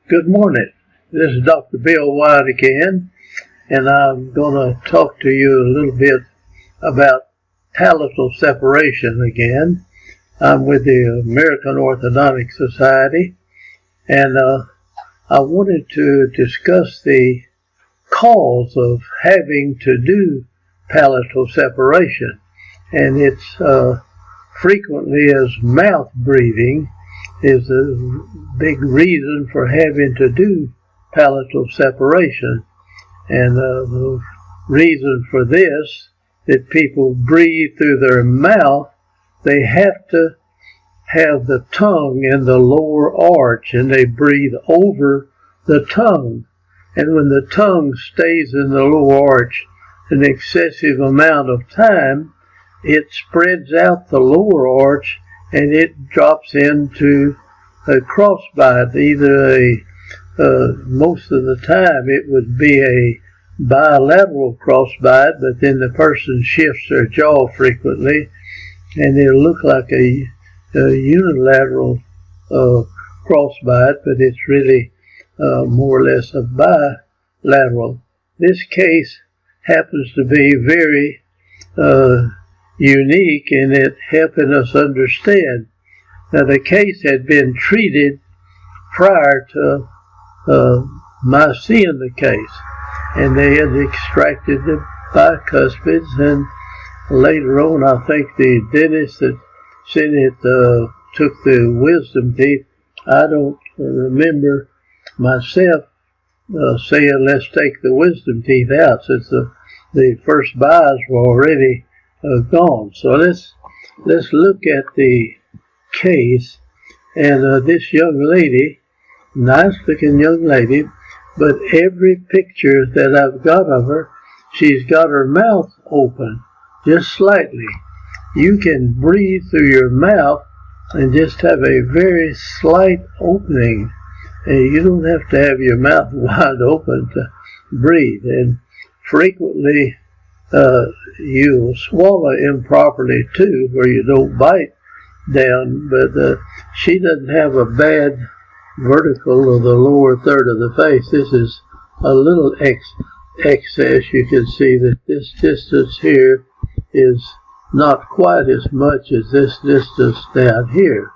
Good morning. This is Dr. Bill White again, and I'm going to talk to you a little bit about palatal separation again. I'm with the American Orthodontic Society, and I wanted to discuss the cause of having to do palatal separation, and it's frequently as mouth breathing is a big reason for having to do palatal separation. And the reason for this, that people breathe through their mouth, they have to have the tongue in the lower arch, and they breathe over the tongue. And when the tongue stays in the lower arch an excessive amount of time, it spreads out the lower arch and it drops into a crossbite. Either most of the time it would be a bilateral crossbite, but then the person shifts their jaw frequently and it'll look like a unilateral crossbite, but it's really more or less a bilateral. This case happens to be very unique in it helping us understand. Now, the case had been treated prior to my seeing the case, and they had extracted the bicuspids, and later on I think the dentist that sent it took the wisdom teeth. I don't remember myself saying let's take the wisdom teeth out, since the first bites were already gone. So let's look at the case. And this young lady, nice looking young lady, but every picture that I've got of her, she's got her mouth open just slightly. You can breathe through your mouth and just have a very slight opening, and you don't have to have your mouth wide open to breathe. And frequently you'll swallow improperly too, where you don't bite down, but she doesn't have a bad vertical of the lower third of the face. This is a little excess. You can see that this distance here is not quite as much as this distance down here,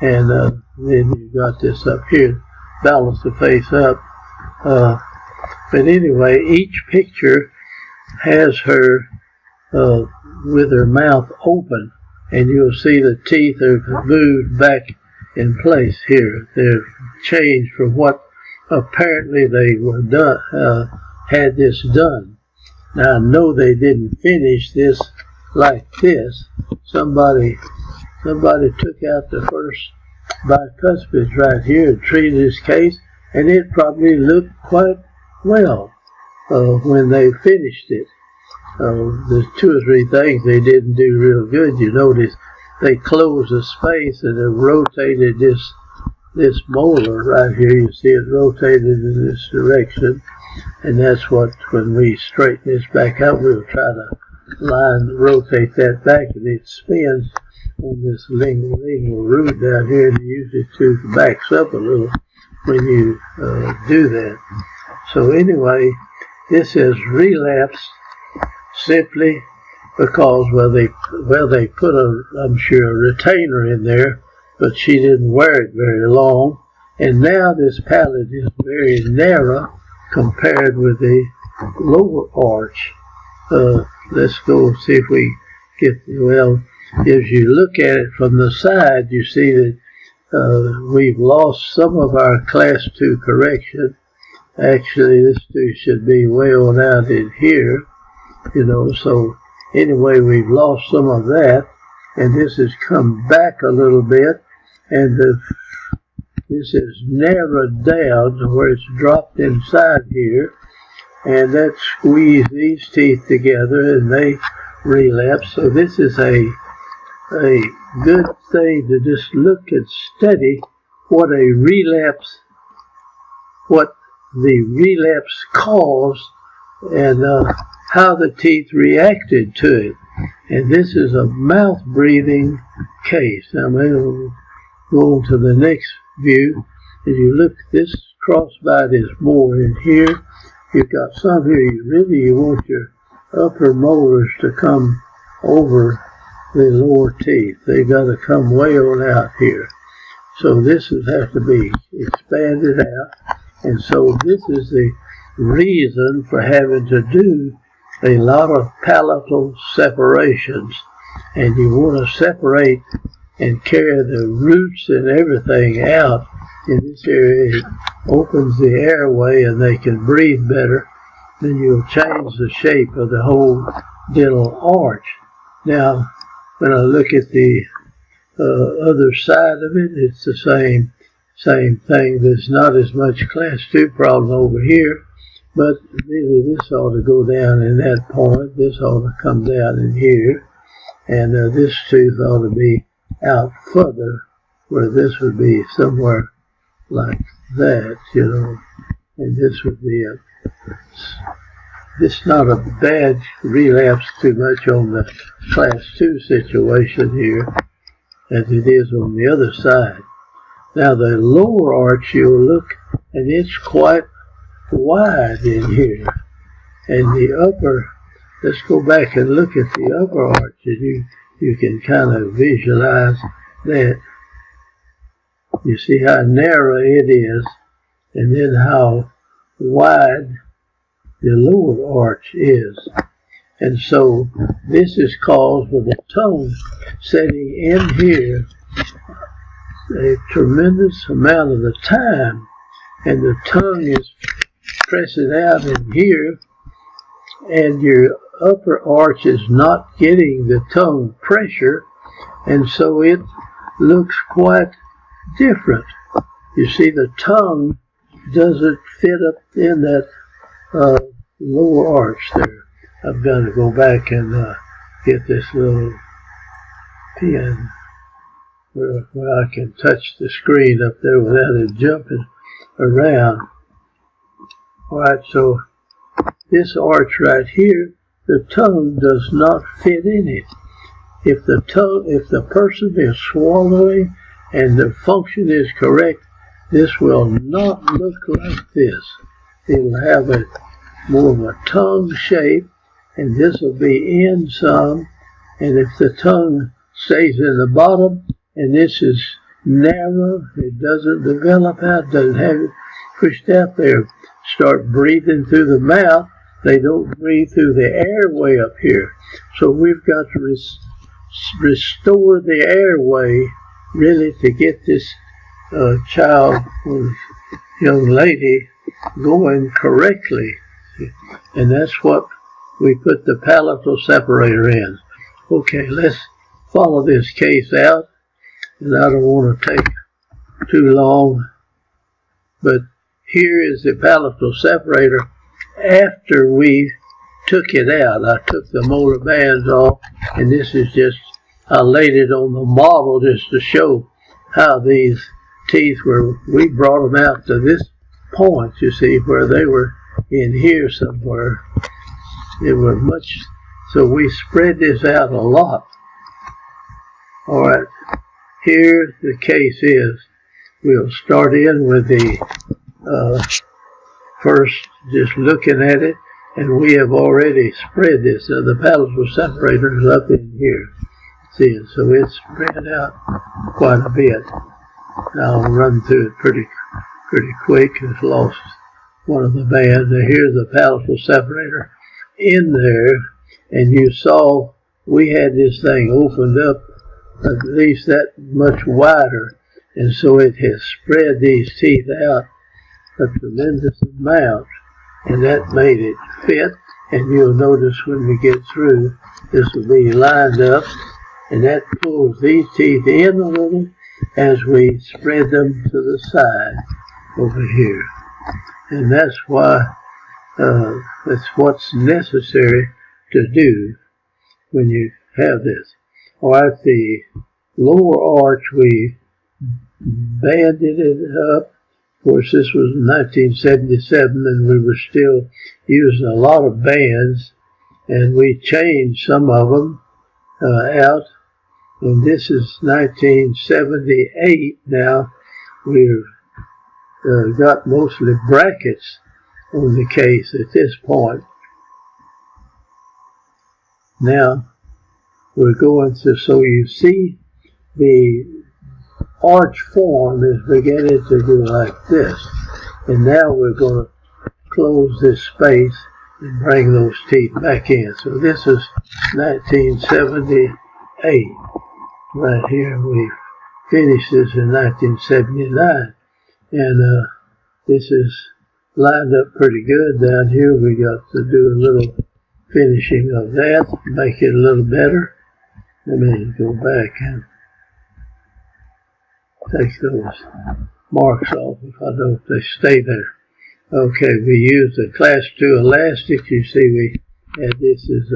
and then you got this up here. Balance the face up, but anyway, each picture has her with her mouth open, and you'll see the teeth are moved back in place here. They're changed from what apparently they were done, had this done. Now I know they didn't finish this like this. Somebody took out the first bicuspids right here and treated this case, and it probably looked quite well when they finished it. There's 2 or 3 things they didn't do real good. You notice they closed the space and they rotated this molar right here. You see it rotated in this direction, and that's what, when we straighten this back out, we'll try to rotate that back, and it spins on this lingual root down here, and usually tooth backs up a little when you do that. So anyway, this is relapsed simply because they put I'm sure a retainer in there, but she didn't wear it very long, and now this palate is very narrow compared with the lower arch. Let's go see if we get, well, as you look at it from the side, you see that we've lost some of our class 2 correction. Actually, this tooth should be way on out in here, you know. So anyway, we've lost some of that, and this has come back a little bit, and this is narrowed down to where it's dropped inside here, and that squeezed these teeth together and they relapse. So this is a good thing to just look and study what the relapse caused, and how the teeth reacted to it. And this is a mouth breathing case. Now I'm going to go on to the next view. As you look, this crossbite is more in here. You've got some here, you want your upper molars to come over the lower teeth. They've got to come way on out here. So this has to be expanded out. And so this is the reason for having to do a lot of palatal separations. And you want to separate and carry the roots and everything out in this area. It opens the airway and they can breathe better. Then you'll change the shape of the whole dental arch. Now, when I look at the other side of it, it's the same thing. There's not as much class 2 problem over here, but really this ought to go down in that point. This ought to come down in here, and this tooth ought to be out further, where this would be somewhere like that, you know, and this would be this not a bad relapse too much on the class 2 situation here as it is on the other side. Now the lower arch, you'll look, and it's quite wide in here, and the upper, let's go back and look at the upper arch, and you can kind of visualize that. You see how narrow it is, and then how wide the lower arch is. And so this is caused with the tongue setting in here a tremendous amount of the time, and the tongue is pressing out in here, and your upper arch is not getting the tongue pressure, and so it looks quite different. You see, the tongue doesn't fit up in that lower arch there. I've got to go back and get this little pin where I can touch the screen up there without it jumping around. Alright, so this arch right here, the tongue does not fit in it. If the person is swallowing and the function is correct, this will not look like this. It'll have a more of a tongue shape, and this will be in some, and if the tongue stays in the bottom and this is narrow, it doesn't develop out, doesn't have it pushed out there, start breathing through the mouth, they don't breathe through the airway up here. So we've got to restore the airway really to get this child or young lady going correctly. And that's what we put the palatal separator in. Okay, let's follow this case out, and I don't want to take too long, but here is the palatal separator after we took it out. I took the molar bands off, and this is just, I laid it on the model just to show how these teeth were, we brought them out to this point, you see, where they were in here somewhere. They were much, so we spread this out a lot. Alright, here the case is, we'll start in with the first, just looking at it, and we have already spread this. The palatal separator is up in here. See, so it's spread out quite a bit. Now I'll run through it pretty quick. I've lost one of the bands. Now here's the palatal separator in there, and you saw we had this thing opened up at least that much wider, and so it has spread these teeth out a tremendous amount, and that made it fit. And you'll notice when we get through, this will be lined up, and that pulls these teeth in a little as we spread them to the side over here. And that's why, that's what's necessary to do when you have this. Alright, the lower arch, we banded it up. Of course, this was 1977, and we were still using a lot of bands, and we changed some of them out. And this is 1978 now. We're got mostly brackets on the case at this point. Now we're going to, so you see the arch form is beginning to go like this. And now we're going to close this space and bring those teeth back in. So this is 1978. Right here, we finished this in 1979. And this is lined up pretty good. Down here we got to do a little finishing of that, make it a little better. Let me go back and take those marks off if I don't, they stay there. Okay, we used a class 2 elastic. You see we had this is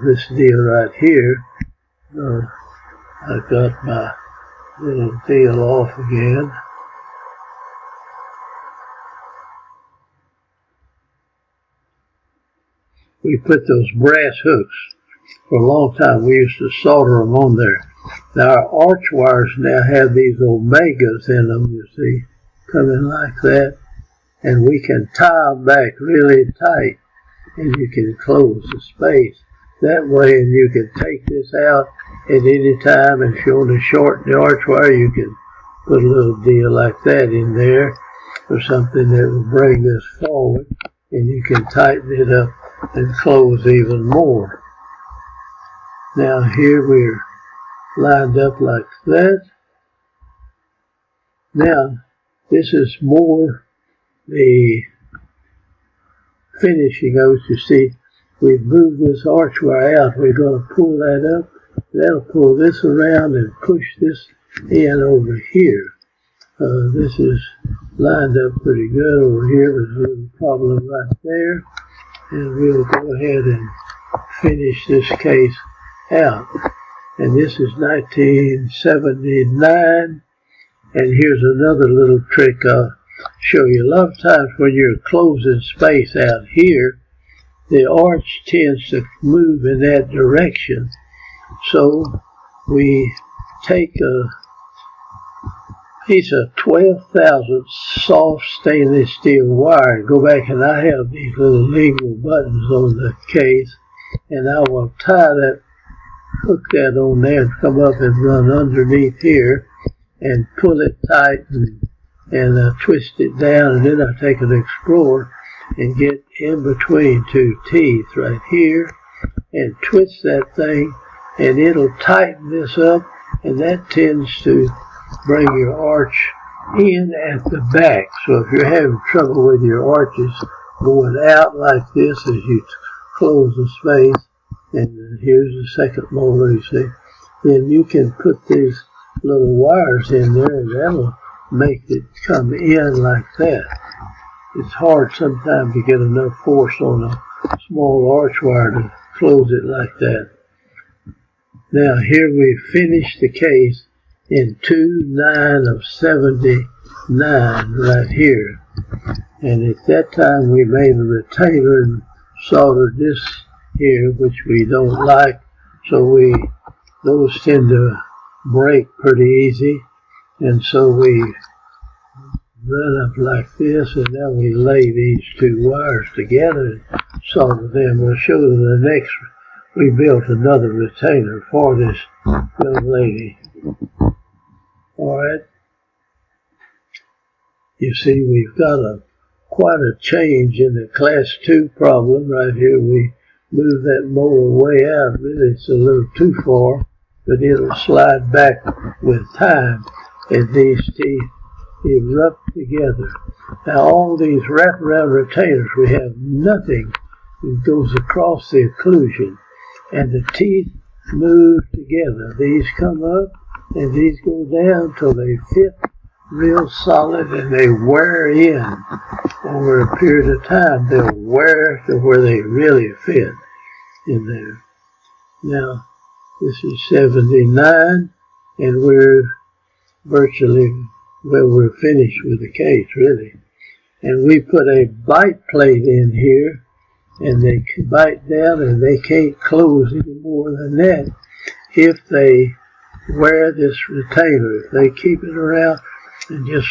this deal right here. I got my little deal off again. We put those brass hooks for a long time. We used to solder them on there. Now our arch wires now have these omegas in them, you see, coming like that. And we can tie them back really tight, and you can close the space that way, and you can take this out at any time. If you want to shorten the arch wire, you can put a little deal like that in there, or something that will bring this forward, and you can tighten it up and close even more. Now here we're lined up like that. Now this is more the finishing of it. You see, we've moved this arch wire out. We're going to pull that up. That'll pull this around and push this in over here. This is lined up pretty good over here. There's a little problem right there. And we'll go ahead and finish this case out. And this is 1979. And here's another little trick I'll show you. A lot of times when you're closing space out here, the arch tends to move in that direction. So we take a piece of 12,000 soft stainless steel wire and go back, and I have these little lingual buttons on the case, and I will tie that, hook that on there and come up and run underneath here and pull it tight and twist it down, and then I take an explorer and get in between two teeth right here and twist that thing, and it'll tighten this up, and that tends to bring your arch in at the back. So if you're having trouble with your arches going out like this as you close the space, and here's the second molar, you see, then you can put these little wires in there, and that'll make it come in like that. It's hard sometimes to get enough force on a small arch wire to close it like that. Now here we finish the case in 2/9 of 79 right here. And at that time we made a retainer and soldered this here, which we don't like, so those tend to break pretty easy, and so we run up like this, and then we lay these two wires together and solder them. We'll show you the next. We built another retainer for this young lady. Alright, you see we've got quite a change in the class 2 problem right here. We move that molar way out. Really it's a little too far, but it'll slide back with time as these teeth erupt together. Now all these wraparound retainers, we have nothing that goes across the occlusion, and the teeth move together. These come up and these go down till they fit real solid, and they wear in over a period of time. They'll wear to where they really fit in there. Now this is 79, and we're virtually, well, we're finished with the case really. And we put a bite plate in here, and they bite down, and they can't close any more than that if they wear this retainer. If they keep it around and just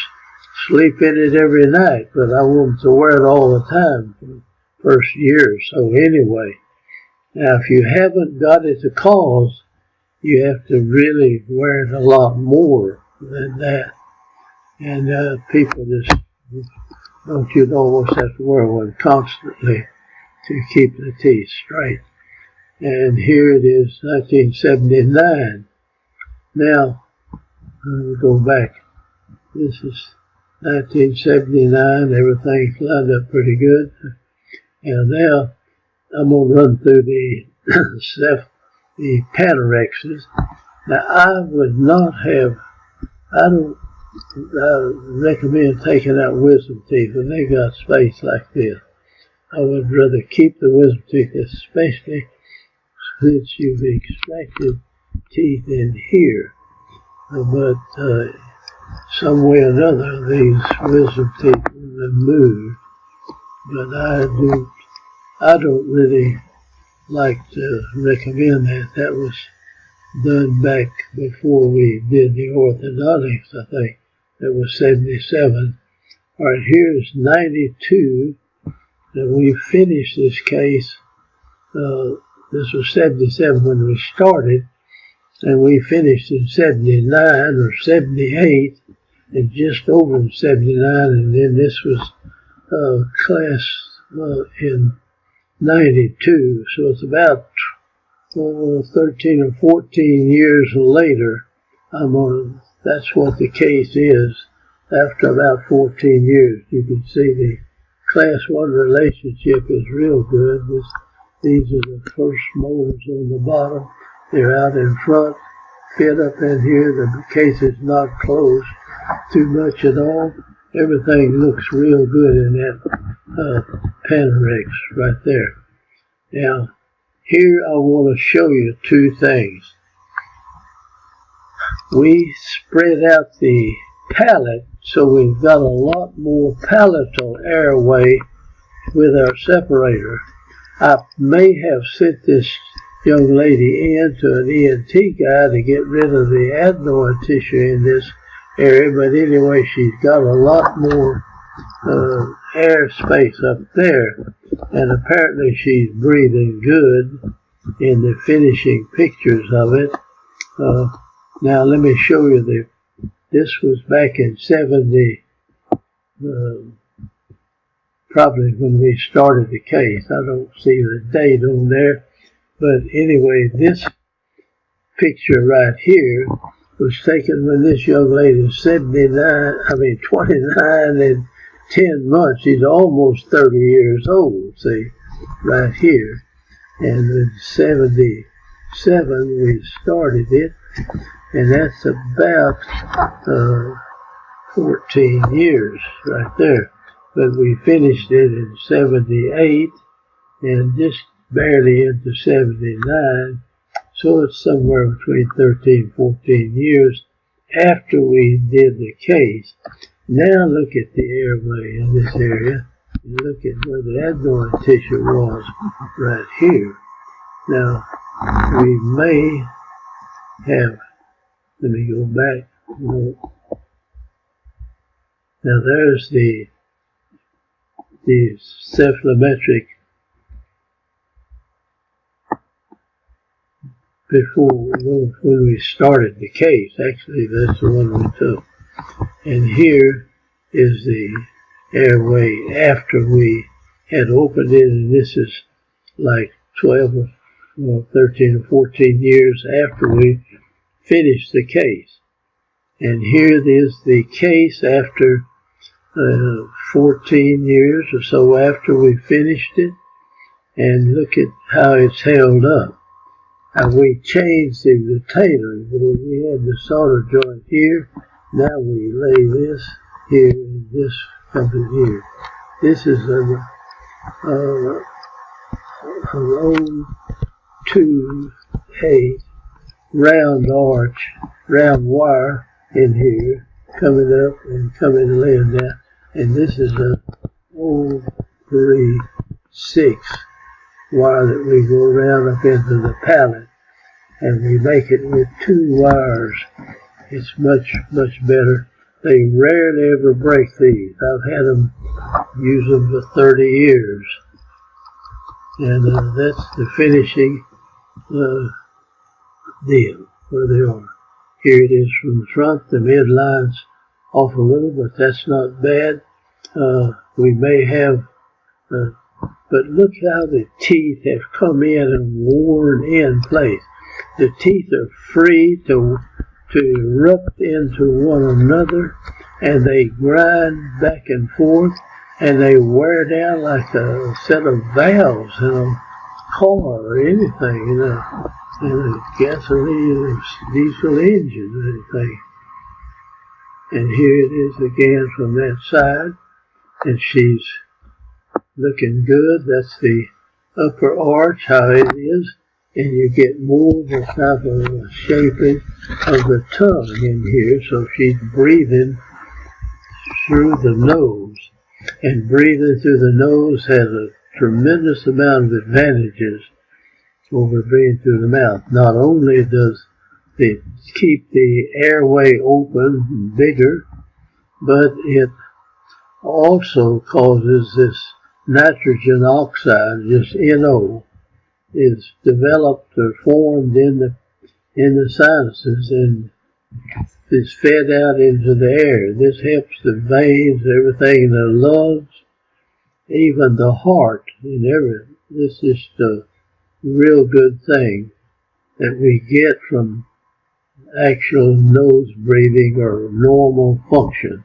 sleep in it every night, but I wanted to wear it all the time for the first year or so anyway. Now, if you haven't got it to cause, you have to really wear it a lot more than that. And people just, don't you almost have to wear one constantly to keep the teeth straight. And here it is, 1979. Now, let me go back. This is 1979. Everything's lined up pretty good. And now I'm going to run through the Panarexes. Now, I would not have, I don't recommend taking out wisdom teeth when they got space like this. I would rather keep the wisdom teeth, especially since you've extracted teeth in here. But some way or another, these wisdom teeth were removed. But I don't really like to recommend that. That was done back before we did the orthodontics, I think. That was 77. All right, here's 92. And we finished this case. This was 77 when we started. And we finished in 79 or 78. And just over in 79. And then this was class in 92. So it's about 13 or 14 years later. That's what the case is. After about 14 years, you can see the class 1 relationship is real good. These are the first molars on the bottom. They're out in front, fit up in here. The case is not closed too much at all. Everything looks real good in that Panarex right there. Now, here I want to show you two things. We spread out the palate, so we've got a lot more palatal airway with our separator. I may have sent this young lady in to an ENT guy to get rid of the adenoid tissue in this area, but anyway, she's got a lot more air space up there, and apparently she's breathing good in the finishing pictures of it. Now let me show you this was back in 70, probably when we started the case. I don't see the date on there, but anyway, this picture right here was taken when this young lady was 29 and 10 months. She's almost 30 years old, see, right here. And in 77, we started it, and that's about 14 years right there. But we finished it in 78 and just barely into 79. So it's somewhere between 13 and 14 years after we did the case. Now look at the airway in this area. And look at where the adenoid tissue was right here. Now, we may have, let me go back. Now there's the cephalometric before, when we started the case. Actually, that's the one we took. And here is the airway after we had opened it, and this is like 12 or 13 or 14 years after we finished the case. And here is the case after 14 years or so after we finished it, and look at how it's held up. And we changed the retainer. We had the solder joint here. Now we lay this here, and this comes in here. This is an old 2/8 round arch, round wire in here, coming up and coming and laying down. And this is an old 3/6 wire that we go around up into the palate, and we make it with 2 wires. It's much, much better. They rarely ever break these. I've had them, use them for 30 years. And that's the finishing deal, where they are. Here it is from the front. The midline's off a little, but that's not bad. We may have, but look how the teeth have come in and worn in place. The teeth are free to erupt into one another, and they grind back and forth, and they wear down like a set of valves in a car or anything, in a gasoline or diesel engine or anything. And here it is again from that side, and she's looking good. That's the upper arch, how it is, and you get more of a type of shaping of the tongue in here, so she's breathing through the nose, and breathing through the nose has a tremendous amount of advantages over breathing through the mouth. Not only does it keep the airway open, bigger, but it also causes this nitrogen oxide, just NO, is developed or formed in the sinuses and is fed out into the air. This helps the veins, everything in the lungs, even the heart, and everything. This is the real good thing that we get from actual nose breathing or normal function.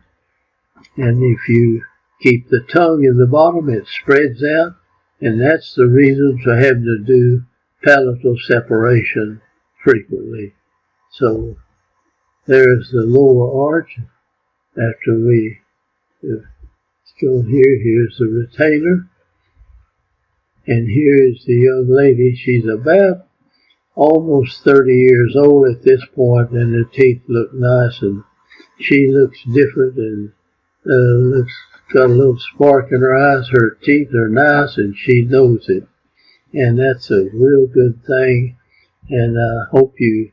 And if you keep the tongue in the bottom, it spreads out, and that's the reason for having to do palatal separation frequently. So there's the lower arch. After we go here, here's the retainer. And here is the young lady. She's about almost 30 years old at this point, and the teeth look nice, and she looks different, and looks got a little spark in her eyes. Her teeth are nice, and she knows it. And that's a real good thing. And I hope you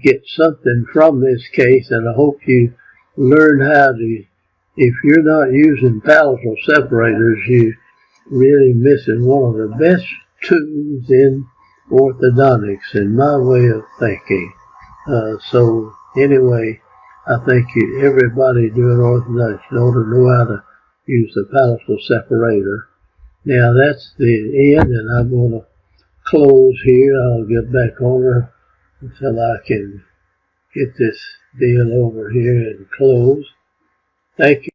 get something from this case, and I hope you learn how to, if you're not using palatal separators, you're really missing one of the best tools in orthodontics, in my way of thinking. So anyway, I think everybody doing orthodontics ought to know how to use the palatal separator. Now that's the end, and I'm going to close here. I'll get back on her until I can get this deal over here and close. Thank you.